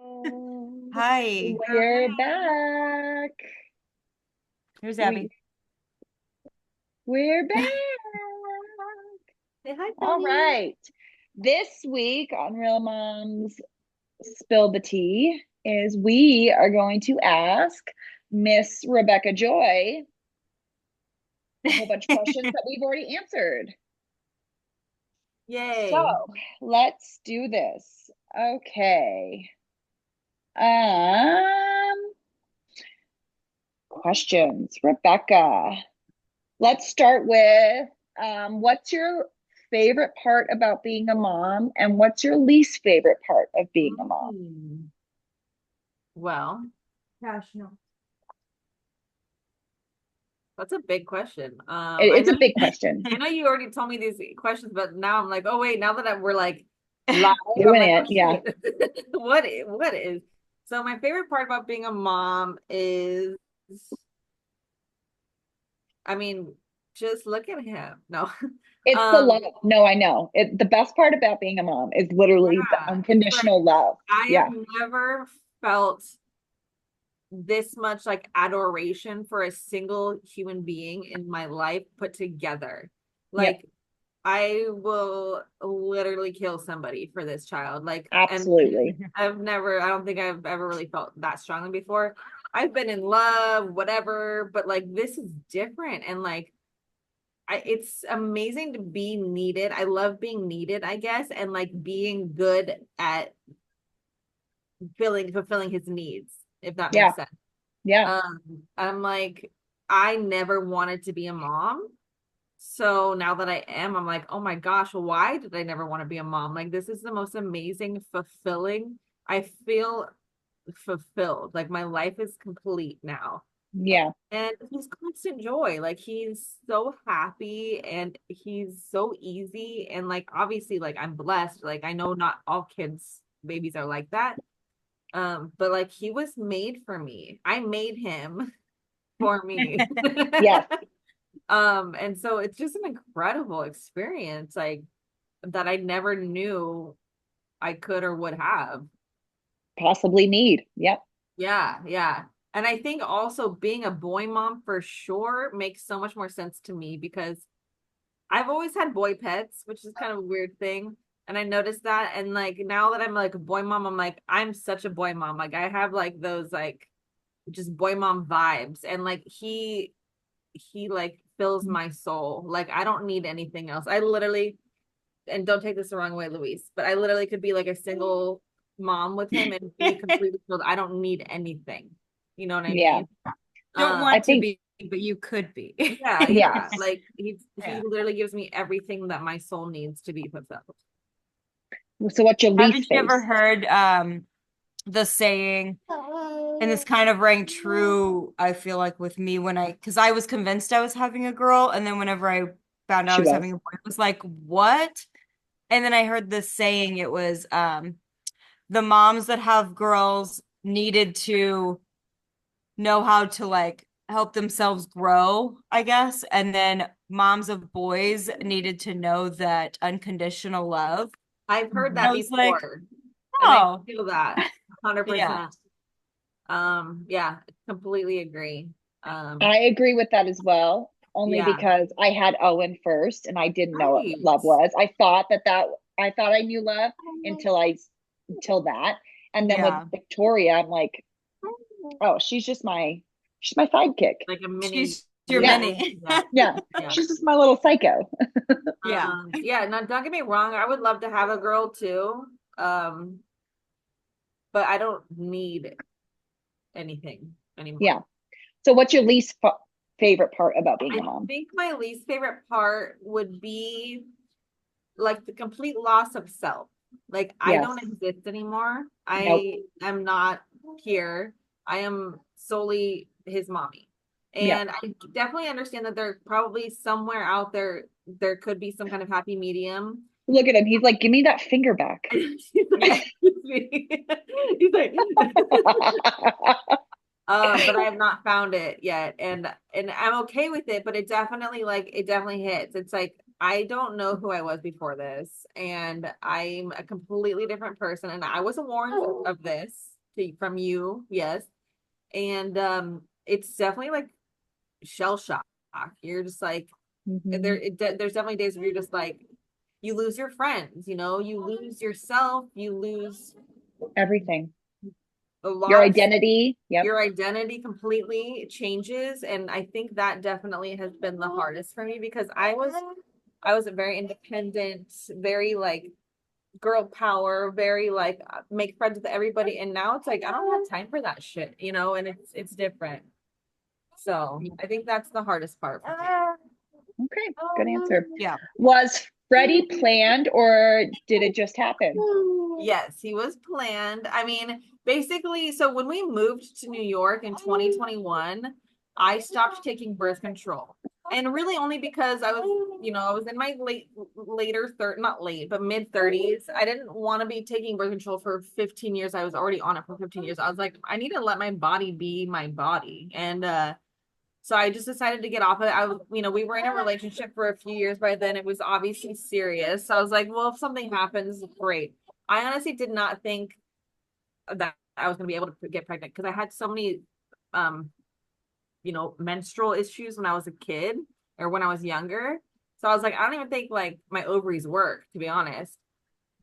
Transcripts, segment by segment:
Hi, We're back. here's We Abby. we're back. Say hi, All Penny. right. This week on Real Moms Spill the Tea is we are going to ask Miss Rebecca Joy a whole bunch of questions that we've already answered. So Yay. let's do this. Okay. Um, Questions. Rebecca. Let's start with what's your favorite part about being a mom, and what's your least favorite part of being a mom? Mm. Well, gosh, no. That's a big question. It's a big question. I know you already told me these questions, but now I'm like, oh wait, now that we're like live, I'm Doing like, it, oh yeah. shit. What is? So my favorite part about being a mom is, I mean, just look at him. No. It's the Um, love. No, I know. The best part about being a mom is literally the yeah, it's like unconditional love. I have Yeah, never felt this much like adoration for a single human being in my life put together. yep, Like I will literally kill somebody for this child. Like, and absolutely. I don't think I've ever really felt that strongly before. I've been in love, whatever, but like this is different. And like, it's amazing to be needed. I love being needed, I guess, and like being good at fulfilling his needs, if that Yeah, makes sense. yeah, Um, I'm like, I never wanted to be a mom. So now that I am, I'm like, oh my gosh, why did I never want to be a mom? Like, this is the most amazing, fulfilling. I feel fulfilled. Like, my life is complete now. yeah, And he's constant joy. Like, he's so happy and he's so easy. And, like, obviously, like, I'm blessed. Like, I know not all kids, babies are like that. But like, he was made for me. I made him for me. yes. And so it's just an incredible experience, like that I never knew I could or would have. Possibly need. Yep. Yeah, yeah. And I think also being a boy mom for sure makes so much more sense to me because I've always had boy pets, which is kind of a weird thing. And I noticed that. And like now that I'm like a boy mom, I'm like, I'm such a boy mom. Like I have like those like just boy mom vibes. And like he like fills my soul. Like I don't need anything else. I literally, and don't take this the wrong way, Luis, but I literally could be like a single mom with him and be completely filled. I don't need anything. You know what I Yeah. mean? Don't I want to think, be, but you could be. Yeah, yeah. yeah. Like he Yeah. literally gives me everything that my soul needs to be fulfilled. So what's your Haven't least you ever face? heard the saying, and this kind of rang true, I feel like with me when because I was convinced I was having a girl, and then whenever I found out I She was having was. a boy, it was like, what? And then I heard this saying, it was the moms that have girls needed to know how to like help themselves grow, I guess. And then moms of boys needed to know that unconditional love. I've heard And that I was like, before, and I oh, feel that yeah. 100%. Yeah, completely agree. Um, I agree with that as well, only yeah, because I had Owen first and I didn't know what right. love was. I thought I knew love until until that. And then with Yeah. Victoria, I'm like, oh, she's my sidekick. Like a mini She's your Yeah. you. mini. Yeah, Yeah. yeah. She's just my little psycho. Yeah. Yeah, no, don't get me wrong. I would love to have a girl too. Um, but I don't need anything anymore. Yeah. So what's your favorite part about being I a mom? think my least favorite part would be like the complete loss of self. Like I Yes. don't exist anymore. Nope. I am not here. I am solely his mommy. Yeah. And I definitely understand that there probably somewhere out there there could be some kind of happy medium. Look at him. He's like, give me that finger back. He's like, he's like, but I have not found it yet, and I'm okay with it. But it definitely hits. It's like I don't know who I was before this, and I'm a completely different person. And I wasn't warned of this. from you, yes. And it's definitely like shell shock. You're just like Hmm. there's definitely days where you're just like you lose your friends, you lose yourself, you lose Everything. a Your lot of identity. Yep. your identity completely changes. And I think that definitely has been the hardest for me because I was a very independent, very like girl power, very like make friends with everybody. And now it's like I don't have time for that shit, and it's different. So I think that's the hardest part for me. Okay, good answer. Yeah. Was Freddie planned or did it just happen? Yes, he was planned. I mean, basically, so when we moved to New York in 2021, I stopped taking birth control. And really only because I was in my later third, not late, but mid 30s. I didn't want to be taking birth control for 15 years. I was already on it for 15 years. I was like, I need to let my body be my body. And so I just decided to get off of it. We were in a relationship for a few years by then. It was obviously serious. So I was like, well, if something happens, great. I honestly did not think that I was going to be able to get pregnant because I had so many, um, menstrual issues when I was a kid or when I was younger. So I was like, I don't even think like my ovaries work, to be honest.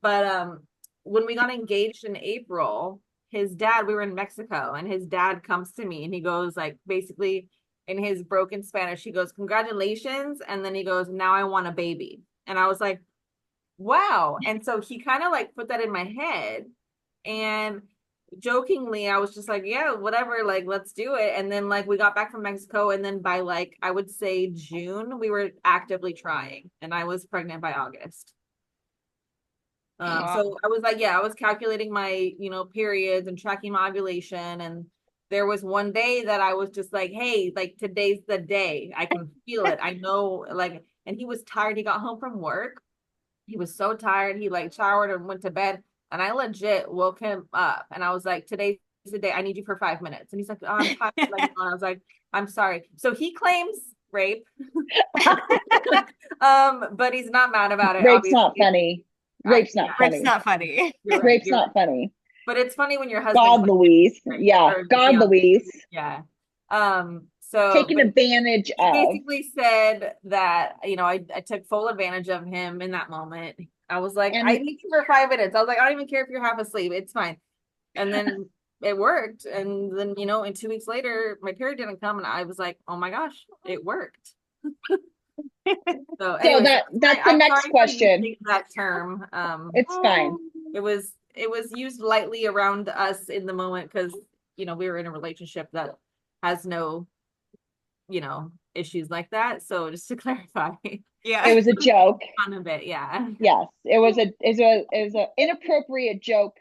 But when we got engaged in April, we were in Mexico, and his dad comes to me and he goes like basically in his broken Spanish, he goes, "Congratulations," and then he goes, "Now I want a baby." And I was like, "Wow." And so he kind of like put that in my head, and jokingly I was just like, "Yeah, whatever, like let's do it." And then like we got back from Mexico, and then by like I would say June, we were actively trying, and I was pregnant by August. Wow. So I was like, yeah, I was calculating my, periods and tracking my ovulation. And there was one day that I was just like, hey, like today's the day. I can feel it. I know, like, and he was tired. He got home from work. He was so tired. He like showered and went to bed. And I legit woke him up and I was like, today's the day. I need you for 5 minutes. And he's like, oh, I'm tired. Like, and I was like, I'm sorry. So he claims rape. But he's not mad about it, Rape's not obviously. funny. Rape's not Yeah, Rick's funny. not funny. you're right. Rape's You're right. not funny. But it's funny when your husband God claims Louise. it, right? Yeah, Or God fiance. Louise. Yeah. Taken But advantage he of. basically said that, I took full advantage of him in that moment. I was like, I And need you for 5 minutes. I was like, I don't even care if you're half asleep. It's fine. And then it worked. And then, and 2 weeks later, my period didn't come. And I was like, oh my gosh, it worked. So so anyway, that's the I'm next sorry for question. using that term. It's fine. It was used lightly around us in the moment because we were in a relationship that has no issues like that. So just to clarify, It Yeah. was a joke. fun of it, yeah. Yes, it was a inappropriate joke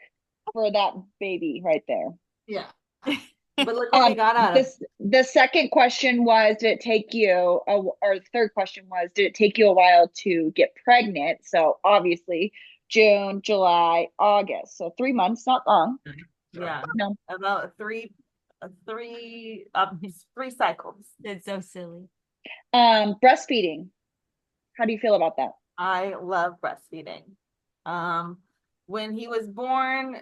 for that baby right there. Yeah. But look what we got out of. The second question was, did it take you, or the third question was, did it take you a while to get pregnant? So obviously, June, July, August. So 3 months, not long. Yeah. No. About three cycles. It's so silly. Breastfeeding. How do you feel about that? I love breastfeeding. Um, when he was born,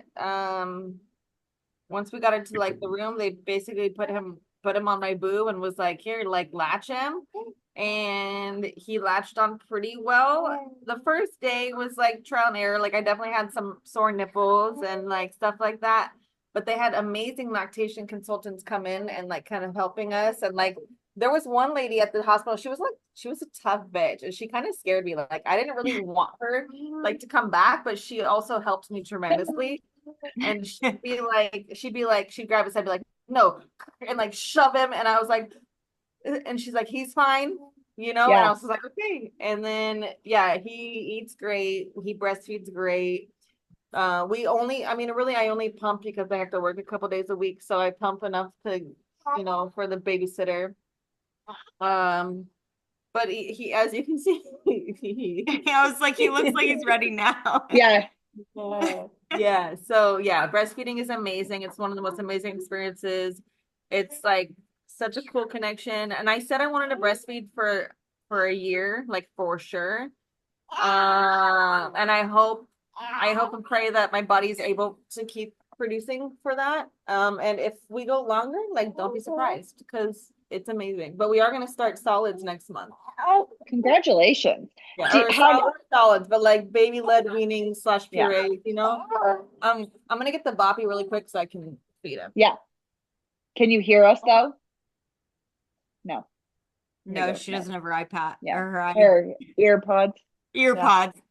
once we got into like the room, they basically put him on my boob and was like, here, like latch him. And he latched on pretty well. The first day was like trial and error. Like I definitely had some sore nipples and like stuff like that. But they had amazing lactation consultants come in and like kind of helping us. And like there was one lady at the hospital, she was a tough bitch and she kind of scared me. Like I didn't really want her like to come back, but she also helped me tremendously. And she'd grab his head, be like, no, and like shove him. And I was like, and she's like, he's fine, and I Yeah. was like, okay. And then yeah, he eats great, he breastfeeds great. I only pump because I have to work a couple days a week, so I pump enough to, for the babysitter. Um, but he as you can see, I was like, he looks like he's ready now. Yeah. yeah. So yeah, breastfeeding is amazing. It's one of the most amazing experiences. It's like such a cool connection. And I said I wanted to breastfeed for a year, like for sure. And I hope and pray that my body is able to keep producing for that. And if we go longer, like don't be surprised because it's amazing. But we are gonna start solids next month. Oh, congratulations. Yeah, Did, or how, solids, but like baby led weaning slash yeah, puree, you know? I'm gonna get the boppy really quick so I can feed him. yeah. Can you hear us though? No. There you No, go. she No. doesn't have her iPad Yeah. or her Or earpods. Yeah. earpods.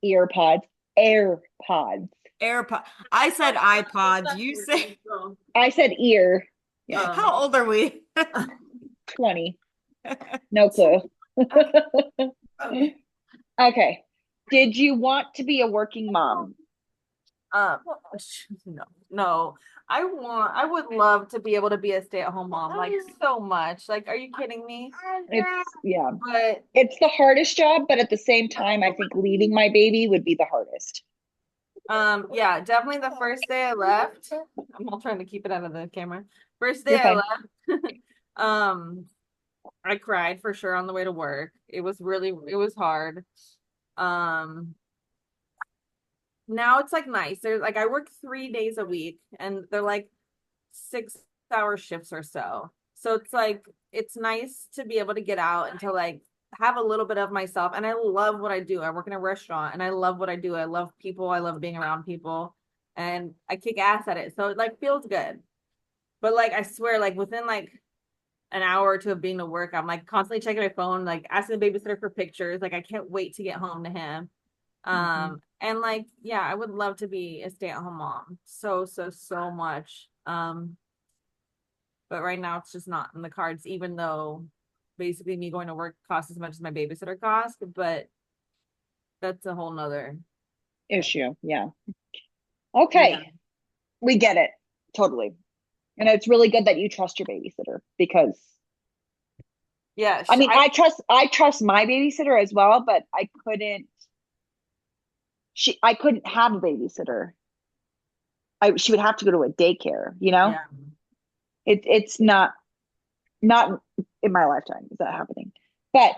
Earpods. AirPods. AirPod. I said It's iPods. not You working, say so. I said ear. Yeah. how old are we? 20. No clue. Okay. Did you want to be a working mom? Um, no, no. I would love to be able to be a stay-at-home mom, like so much. Like, are you kidding me? Yeah. But It's the hardest job, but at the same time, I think leaving my baby would be the hardest. yeah, definitely the first day I left. I'm all trying to keep it out of the camera. First day You're I fine. left, um, I cried for sure on the way to work. It was hard. Um, Now it's like nice. There's like I work 3 days a week and they're like 6 hour shifts or so. So it's like it's nice to be able to get out and to like have a little bit of myself. And I love what I do. I work in a restaurant and I love what I do. I love people. I love being around people and I kick ass at it. So it like feels good. But like I swear, like within like an hour or two of being to work, I'm like constantly checking my phone, like asking the babysitter for pictures. Like I can't wait to get home to him. Mhm. And like, yeah, I would love to be a stay-at-home mom. So, so, so much. But right now it's just not in the cards, even though basically me going to work costs as much as my babysitter cost, but that's a whole nother. Issue. Yeah. Yeah. Okay. We get it. Totally. And it's really good that you trust your babysitter because Yeah. I mean, I trust my babysitter as well, but I couldn't have a babysitter. She would have to go to a daycare, you know? Yeah. It's not in my lifetime is that happening. But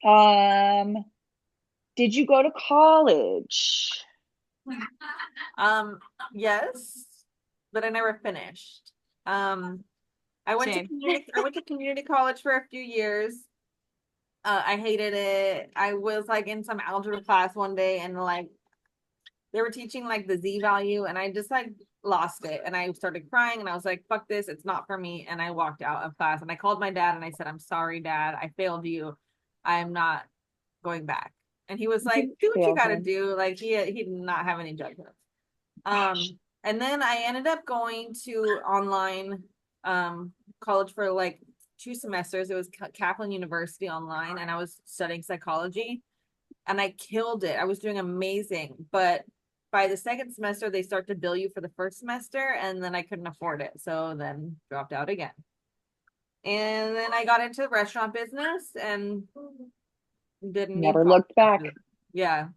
um did you go to college? Um, yes, but I never finished. Um, Same. I went to community college for a few years. I hated it. I was like in some algebra class one day and like they were teaching like the Z value and I just like lost it and I started crying and I was like, fuck this, it's not for me. And I walked out of class and I called my dad and I said, I'm sorry, dad, I failed you. I'm not going back. And he was You like, didn't do what you fail gotta him. do. Like he did not have any judgment. Gosh. And then I ended up going to online college for like 2 semesters. It was Kaplan University online, and I was studying psychology, and I killed it. I was doing amazing, but by the second semester, they start to bill you for the first semester, and then I couldn't afford it, so then dropped out again. And then I got into the restaurant business and didn't need Never college looked back. after that. Yeah.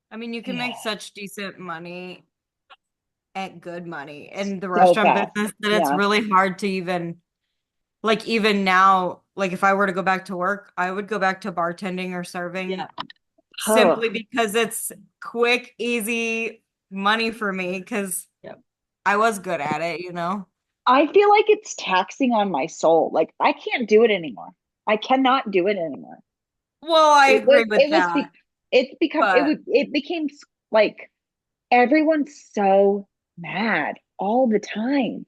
I mean, you can make such decent money at good money in the So restaurant fast. business that it's Yeah. really hard to even now, like if I were to go back to work, I would go back to bartending or serving Yeah. Oh, simply because it's quick, easy money for me because Yep. I was good at it, you know? I feel like it's taxing on my soul. Like I can't do it anymore. I cannot do it anymore. Well, I It was agree with it was that, it but it became like everyone's so mad all the time.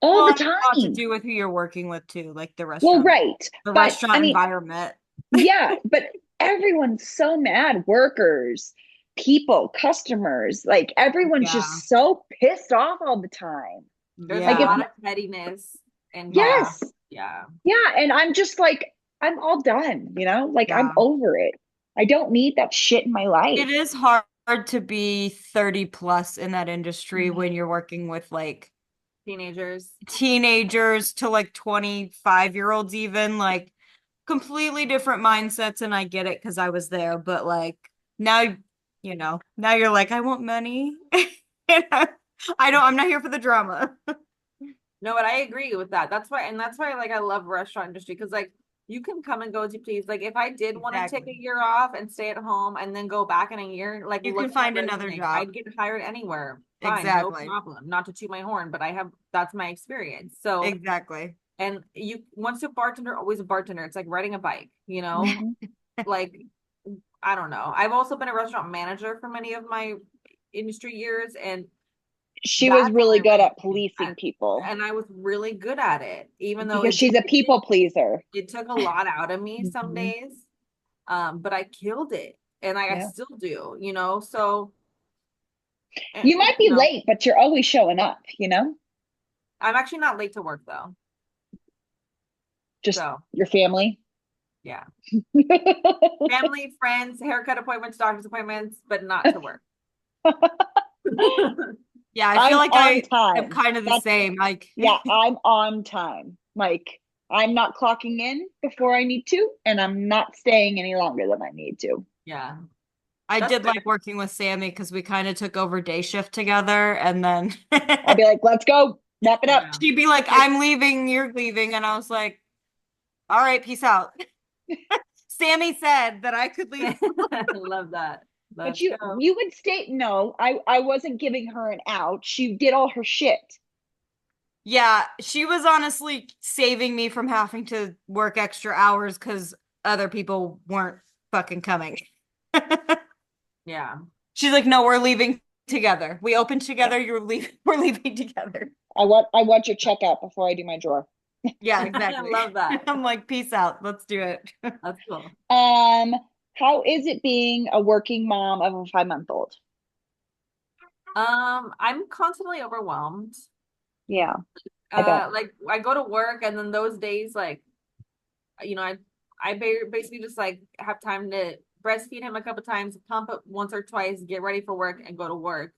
All well, the it has a lot to time. do with who you're working with too, like Well, right. the But I restaurant mean, environment. yeah, but everyone's so mad. Workers, people, customers, like everyone's Yeah. just so pissed off all the time. There's a Like if Yeah. lot of pettiness involved. Yeah. yes, Yeah. yeah, and I'm just like I'm all done, you know? Like I'm Yeah. over it. I don't need that shit in my life. It is hard to be 30 plus in that industry Mm. when you're working with like Teenagers. teenagers to like 25-year-olds even like completely different mindsets and I get it because I was there but like now now you're like I want money and I'm not here for the drama. No, but I agree with that. That's why like I love restaurant industry because like you can come and go as you please. Like if I did want to take a Exactly. year off and stay at home and then go back in a year, like You can look at my find another resume. job. I'd get hired anywhere. Fine, no Exactly. problem. Not to toot my horn, but that's my experience. So, Exactly. and you once a bartender, always a bartender. It's like riding a bike, Mhm. like I don't know. I've also been a restaurant manager for many of my industry years, and She was that's really my good at resume. policing people And I was really good at it, even though because she's a people pleaser. it took a lot out of me some Mhm. days. But I killed it, and I Yeah. still do. So, You might be late, but you're always showing up, I'm actually not late to work though. just So, your family. yeah, family, friends, haircut appointments, doctor's appointments, but not to work. Yeah, I feel I'm like on I am time. kind of the That's, same. Like, yeah, I'm on time. Like, I'm not clocking in before I need to, and I'm not staying any longer than I need to. Yeah, I that's did fair. like working with Sammy because we kind of took over day shift together, and then I'd be like, let's go, wrap it up. Yeah. she'd be like, Like, "I'm leaving, you're leaving," and I was like, "All right, peace out." Sammy said that I could leave. I love that. But Let's go. you would stay. No, I wasn't giving her an out. She did all her shit. Yeah, she was honestly saving me from having to work extra hours because other people weren't fucking coming. Yeah. She's like, "No, we're leaving together. We opened Yeah. together. You're leaving. We're leaving together." I want your checkout before I do my drawer. Yeah, I exactly. love that. I'm like, "Peace out. Let's do it." That's cool. Um, how is it being a working mom of a 5-month-old? I'm constantly overwhelmed. Yeah, I bet. Like I go to work and then those days, like, I basically just like have time to breastfeed him a couple times, pump it once or twice, get ready for work and go to work.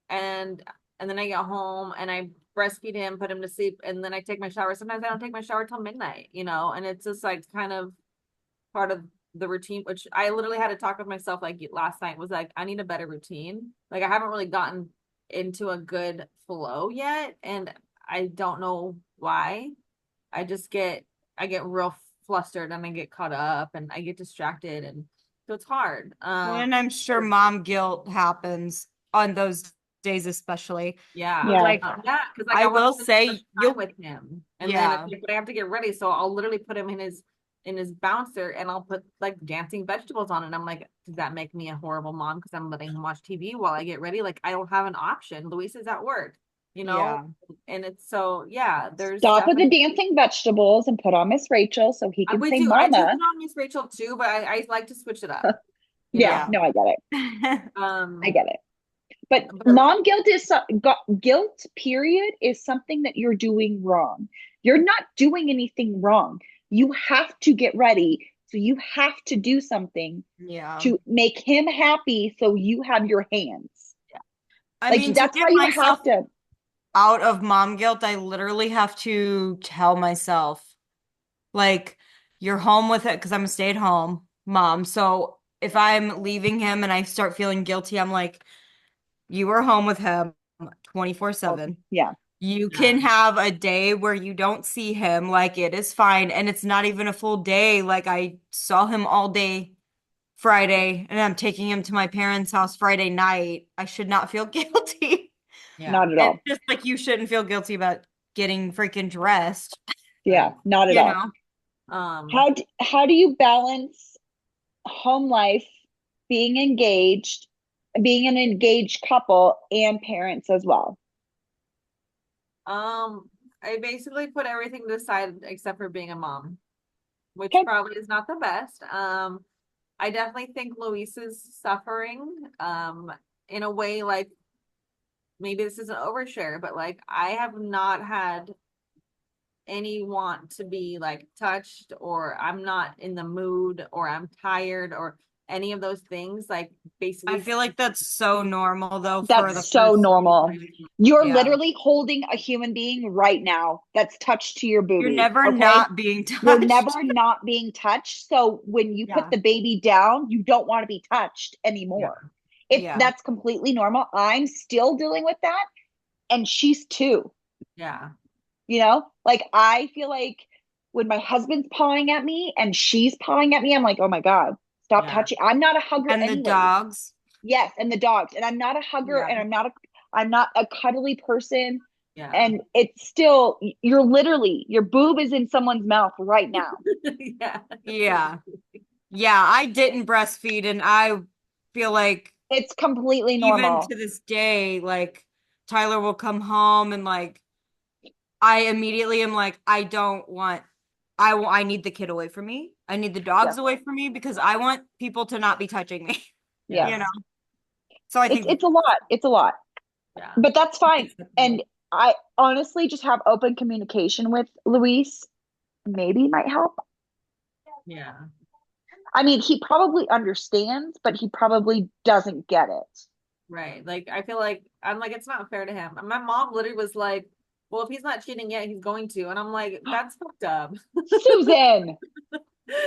And and then I get home and I breastfeed him, put him to sleep, and then I take my shower. Sometimes I don't take my shower till midnight, and it's just like kind of part of the routine, which I literally had to talk with myself like last night was like, I need a better routine. Like I haven't really gotten into a good flow yet, and I don't know why. I get real flustered and I get caught up and I get distracted, and so it's hard. Well, and I'm sure mom guilt happens on those days, especially. But Yeah. Yeah. like, Yeah, because like I I want will to spend so much say, time you'll, with him. And then yeah, but I have to get ready. So I'll literally put him in his bouncer and I'll put like dancing vegetables on it. And I'm like, does that make me a horrible mom because I'm letting him watch TV while I get ready? Like I don't have an option. Luis is at work, you know? yeah. And it's so yeah, there's Stop with the definitely dancing vegetables and put on Miss Rachel so he can we say do. I do put mama. on Miss Rachel too, but I like to switch it up, you Yeah, know? Yeah. no, I get it. I Um, get it. But but mom guilt guilt, period, is something that you're doing wrong. You're not doing anything wrong. You have to get ready. So you have to do something Yeah. to make him happy so you have your hands. yeah, I Like mean, to that's get how you myself have to. out of mom guilt, I literally have to tell myself, like, you're home with it because I'm a stay-at-home mom. So if I'm leaving him and I start feeling guilty, I'm like, you are home with him Oh, 24/7. yeah. You yeah, can have a day where you don't see him, like it is fine. And it's not even a full day. Like I saw him all day Friday and I'm taking him to my parents' house Friday night. I should not feel guilty. yeah, Not at And all. just like you shouldn't feel guilty about getting freaking dressed, Yeah, right. not at you all. know? Um, How do you balance home life, being engaged, being an engaged couple, and parents as well? Um, I basically put everything to the side except for being a mom, which Okay. probably is not the best. I definitely think Luis is suffering, in a way like maybe this is an overshare, but like I have not had any want to be like touched, or I'm not in the mood, or I'm tired, or any of those things. Like I basically, feel like that's so normal though for the That's so first, normal. You're yeah. literally holding a human being right now that's touched to your You're booby. never Okay. not being You're never touched. not being touched. So when you put Yeah. the baby down, you don't want to be touched yeah, anymore. Yeah. That's completely normal. I'm still dealing with that. And she's 2, yeah, like I feel like when my husband's pawing at me and she's pawing at me, I'm like, oh my God, stop Yeah. touching. I'm not a hugger And the anyways. dogs. Yes, and the dogs. And I'm not a hugger Yeah. and I'm not a cuddly person. Yeah. And it's still you're literally your boob is in someone's mouth right now. Yeah. Yeah. Yeah, I didn't breastfeed and I feel like It's completely even normal. to this day, like Tyler will come home and like I immediately am like, I don't want I need the kid away from me. I need the Yeah. dogs away from me because I want people to not be touching me, Yes. you know? So I think It's a lot. It's a lot. Yeah. But that's fine. acceptable. And I honestly just have open communication with Luis maybe might help. Yeah. I mean, he probably understands, but he probably doesn't get it. Right. Like I feel like I'm like it's not fair to him. My mom literally was like, "Well, if he's not cheating yet, he's going to," and I'm like, "That's fucked up." Susan, you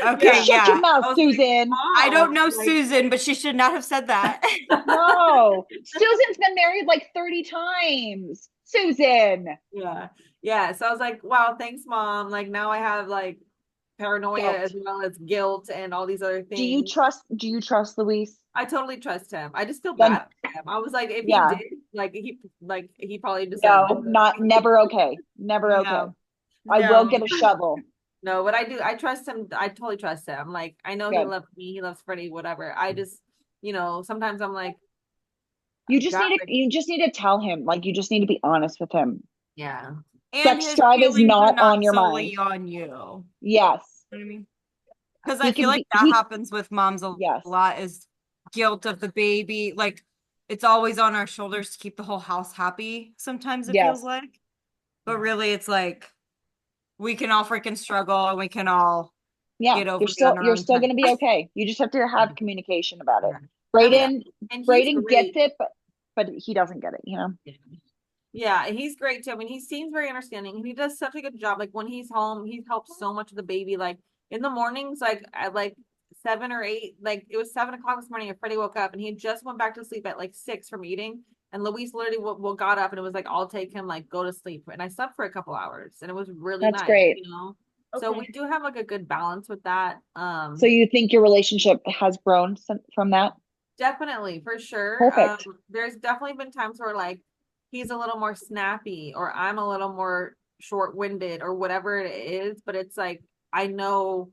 Okay, Yeah. shut your yeah. mouth, I was like, Susan. I don't "Mom, know like." Susan, but she should not have said that. No, Susan's been married like 30 times. Susan. Yeah. Yeah. So I was like, "Wow, thanks, mom." Like now I have like paranoia as Guilt. well as guilt and all these other things. Do you trust Luis? I totally trust him. I just feel Then bad for him. I was like, if he yeah. did, like he probably deserved No, it. not never okay. Never okay. No, I will no. get a shovel. No, what I do, I trust him. I totally trust him. Like, I know he Good. loves me. He loves Freddie, whatever. I just, sometimes I'm like, God, like, You just need to tell him. Like you just need to be honest with him. yeah, And Sex his drive is feelings are not not on your mind. solely on you. You know Yes. what I mean? Because I He feel can like be that he happens with moms a yes. lot is guilt of the baby. Like it's always on our shoulders to keep the whole house happy. Sometimes it feels Yes. like, but yeah, really it's like we can all freaking struggle and we can all Yeah, get over it on our you're own still time. going to be okay. You just have to have communication about it. yeah. I mean, Brayden and he's Brayden gets great. it, but he doesn't get it, you know. Yeah. Yeah, he's great too. I mean, he seems very understanding and he does such a good job. Like when he's home, he helps so much of the baby. Like in the mornings, like at like 7 or 8, like it was 7 o'clock this morning and Freddie woke up and he just went back to sleep at like 6 from eating. And Luis literally got up and it was like, I'll take him, like go to sleep. And I slept for a couple hours and it was really That's nice, great. So we Okay. do have like a good balance with that. So you think your relationship has grown from that? Definitely, for sure. Perfect. There's definitely been times where like he's a little more snappy or I'm a little more short-winded or whatever it is, but it's like I know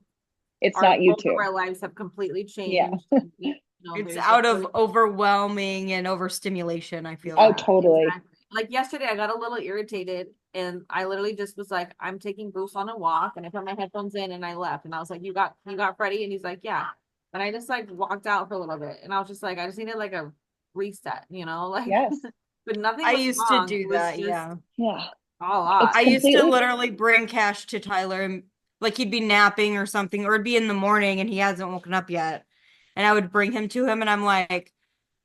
It's our not you both of two. our lives have completely Yeah. changed. It's There's out of definitely overwhelming and overstimulation, I feel Oh, like. yeah, totally. exactly. Like yesterday I got a little irritated and I literally just was like, I'm taking Bruce on a walk and I put my headphones in and I left and I was like, you got Freddie? And he's like, yeah. And I just like walked out for a little bit and I was just like, I just needed like a reset, like Yes. but nothing I was used to wrong. It do was that, just yeah. Yeah. a It's lot. I used to completely literally bring Cash to Tyler and like he'd be napping or something, or it'd be in the morning and he hasn't woken up yet. And I would bring him to him and I'm like,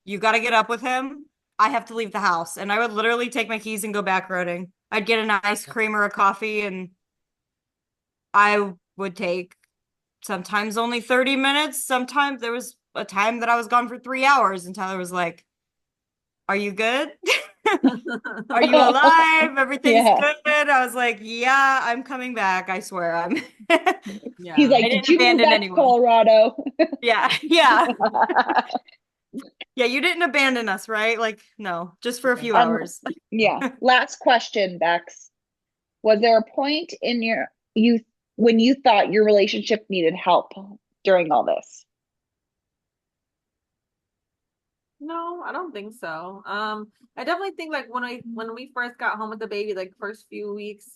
you got to get up with him. I have to leave the house. And I would literally take my keys and go back roading. I'd get an ice cream or a coffee and I would take sometimes only 30 minutes. Sometimes there was a time that I was gone for 3 hours and Tyler was like, are you good? Are you alive? Everything's yeah. good. I was like, yeah, I'm coming back. I swear I'm He's Yeah. I like, "Did didn't you move abandon back to anyone. Colorado?" Yeah, yeah. Yeah, you didn't abandon us, right? Like, no, just for a few And hours. yeah. Last question, Bex. Was there a point in your youth when you thought your relationship needed help during all this? No, I don't think so. I definitely think like when we first got home with the baby, like first few weeks,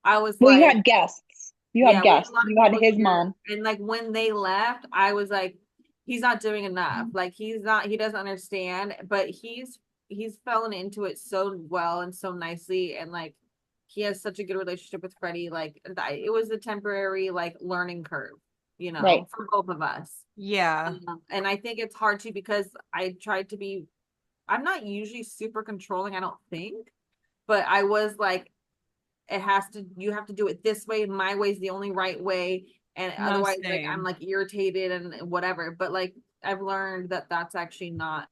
I was Well, you like, had guests. You had yeah, we had a guests. lot of You had people his here. mom. And like when they left, I was like, he's not doing enough. Like he doesn't understand, but he's fallen into it so well and so nicely. And like he has such a good relationship with Freddie. Like it was a temporary like learning curve, Right. for both of us. Yeah. And I think it's hard too because I'm not usually super controlling, I don't think, but I was like, you have to do it this way. My way is the only right way. And No, otherwise, like, I'm same. like irritated and whatever. But like, I've learned that that's actually not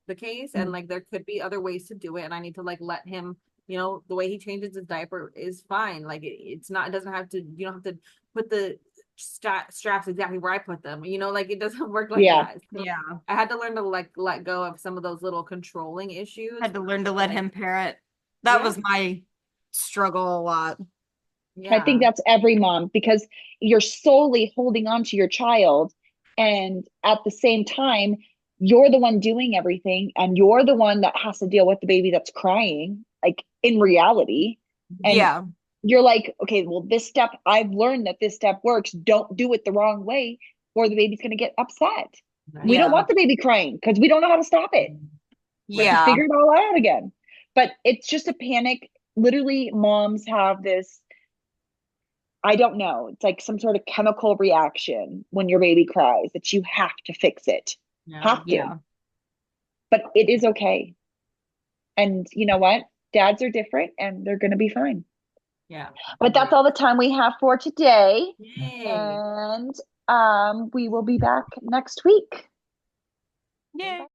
the case. And like, there could be other ways to do it. And I need to like let him You know, the way he changes his diaper is fine. Like it's not, it doesn't have to, you don't have to put the straps exactly where I put them. You know, like it doesn't work like Yeah. that. So Yeah. I had to learn to like let go of some of those little controlling issues. Had to learn to let Like, him parent. That yeah, was my struggle a lot. I think yeah, that's every mom because you're solely holding on to your child. And at the same time, you're the one doing everything and you're the one that has to deal with the baby that's crying, like in reality. And Yeah. you're like, okay, well, this step, I've learned that this step works. Don't do it the wrong way or the baby's going to get upset. We right, don't Yeah. want the baby crying because we don't know how to stop it. We have to right. Yeah. figure it all out again. But it's just a panic. Literally, moms have this, I don't know. It's like some sort of chemical reaction when your baby cries that you have to fix it. Yeah, Have to. Yeah. But it is okay. And you know what? Dads are different and they're going to be fine. yeah, But that's agreed. all the time we have for today. Yay. And we will be back next week. Yeah.